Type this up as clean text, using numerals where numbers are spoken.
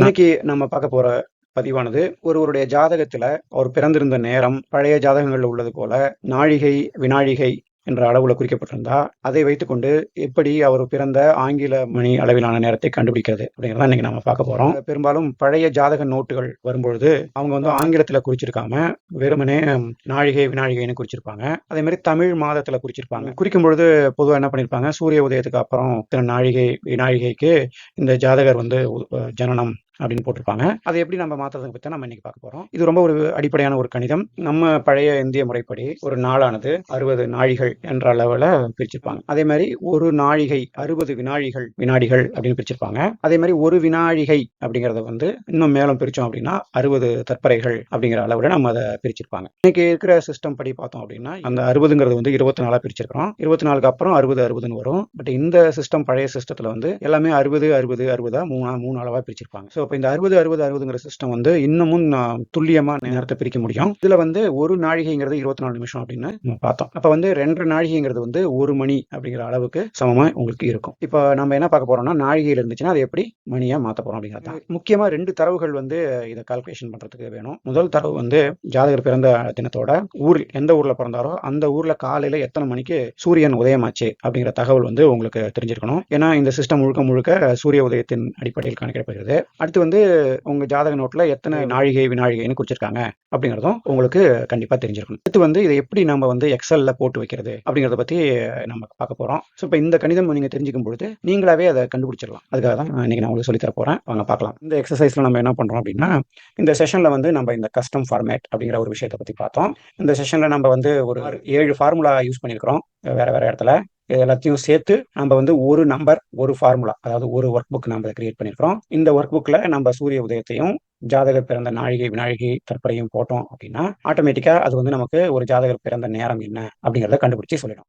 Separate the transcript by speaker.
Speaker 1: இன்னைக்கு நம்ம பார்க்க போற பதிவானது ஒருவருடைய ஜாதகத்துல அவர் பிறந்திருந்த நேரம் பழைய ஜாதகங்கள்ல உள்ளது போல நாழிகை வினாழிகை என்ற அளவுல குறிக்கப்பட்டிருந்தா அதை வைத்துக்கொண்டு எப்படி அவர் பிறந்த ஆங்கில மணி அளவிலான நேரத்தை கண்டுபிடிக்கிறது அப்படிங்கிறத இன்னைக்கு நம்ம பார்க்க போறோம். பெரும்பாலும் பழைய ஜாதக நோட்டுகள் வரும்பொழுது அவங்க வந்து ஆங்கிலத்துல குறிச்சிருக்காம வெறுமனே நாழிகை வினாழிகைன்னு குறிச்சிருப்பாங்க. அதே மாதிரி தமிழ் மாதத்துல குறிச்சிருப்பாங்க. குறிக்கும் பொழுது பொதுவாக என்ன பண்ணிருப்பாங்க, சூரிய உதயத்துக்கு அப்புறம் நாழிகை வினாழிகைக்கு இந்த ஜாதகர் வந்து ஜனனம் அப்படின்னு போட்டிருப்பாங்க. அதை எப்படி நம்ம மாற்றுறதை பற்றி நம்ம இன்னைக்கு பார்க்க போறோம். இது ரொம்ப ஒரு அடிப்படையான ஒரு கணிதம். நம்ம பழைய இந்திய முறைப்படி ஒரு நாளானது 60 நாழிகள் என்ற அளவில் பிரிச்சிருப்பாங்க. அதே மாதிரி ஒரு நாழிகை 60 வினாடிகள் அப்படின்னு பிரிச்சிருப்பாங்க. அதே மாதிரி ஒரு வினாழிகை அப்படிங்கறத வந்து இன்னும் மேலும் பிரிச்சோம் அப்படின்னா 60 தற்பறைகள் அப்படிங்கிற அளவில் நம்ம அதை பிரிச்சிருப்பாங்க. இன்னைக்கு இருக்கிற சிஸ்டம் படி பார்த்தோம் அப்படின்னா அந்த 60ங்கிறது வந்து 24 பிரிச்சிருக்கிறோம். 24க்கு அப்புறம் 60 வரும். பட் இந்த சிஸ்டம் பழைய சிஸ்டத்துல வந்து எல்லாமே 60 மூணு அளவா பிரிச்சிருப்பாங்க. ஸோ இப்போ இந்த 60 சிஸ்டம் வந்து இன்னமும் துல்லியமா நேரத்தை பிரிக்க முடியும். இதுல வந்து ஒரு நாழிகைங்கிறது 24 நிமிஷம் அப்படின்னு பார்த்தோம். அப்ப வந்து 2 நாழிகைங்கிறது வந்து 1 மணி அப்படிங்கிற அளவுக்கு சமமா உங்களுக்கு இருக்கும். இப்போ நம்ம என்ன பார்க்க போறோம்னா நாழிகையில் இருந்துச்சுன்னா அதை எப்படி மணியா மாற்ற போறோம் அப்படிங்கிறது. முக்கியமா 2 தரவுகள் வந்து இதை கால்குலேஷன் பண்றதுக்கு வேணும். முதல் தரவு வந்து ஜாதகர் பிறந்த தினத்தோட ஊர், எந்த ஊர்ல பிறந்தாரோ அந்த ஊர்ல காலையில எத்தனை மணிக்கு சூரியன் உதயமாச்சு அப்படிங்கிற தகவல் வந்து உங்களுக்கு தெரிஞ்சிருக்கணும். ஏன்னா இந்த சிஸ்டம் முழுக்க சூரிய உதயத்தின் அடிப்படையில் கணக்கிடப்படுகிறது. அடுத்து வந்து உங்க ஜாதக நோட்ல எத்தனை நாழிகை வினாழிகைன்னு குறிச்சிருக்காங்க அப்படிங்கிறதும் உங்களுக்கு கண்டிப்பா தெரிஞ்சிருக்கணும். அடுத்து வந்து இதை எப்படி நம்ம வந்து எக்ஸல்ல போட்டு வைக்கிறது அப்படிங்கறத பத்தி நம்ம பார்க்க போறோம். ஸோ இப்போ இந்த கணிதம் நீங்க தெரிஞ்சுக்கும் பொழுது நீங்களாவே அதை கண்டுபிடிச்சிடலாம். அதுக்காக தான் இன்னைக்கு நான் உங்களுக்கு சொல்லி தர போறேன். வாங்க பார்க்கலாம். இந்த எக்ஸசைஸ்ல நம்ம என்ன பண்றோம் அப்படின்னா இந்த செஷன்ல வந்து நம்ம இந்த கஸ்டம் ஃபார்மேட் அப்படிங்கிற ஒரு விஷயத்தை பத்தி பார்த்தோம். இந்த செஷன்ல நம்ம வந்து ஒரு 7 ஃபார்முலா யூஸ் பண்ணியிருக்கிறோம் வேற இடத்துல. இது எல்லாத்தையும் சேர்த்து நம்ம வந்து ஒரு நம்பர் ஒரு ஃபார்முலா, அதாவது ஒரு ஒர்க் புக் நம்ம கிரியேட் பண்ணியிருக்கிறோம். இந்த ஒர்க் புக்ல நம்ம சூரிய உதயத்தையும் ஜாதகர் பிறந்த நாழிகை வினாழிகை தற்பறையும் போட்டோம் அப்படின்னா ஆட்டோமேட்டிக்கா அது வந்து நமக்கு ஒரு ஜாதகர் பிறந்த நேரம் என்ன அப்படிங்கிறத கண்டுபிடிச்சி சொல்லிடும்.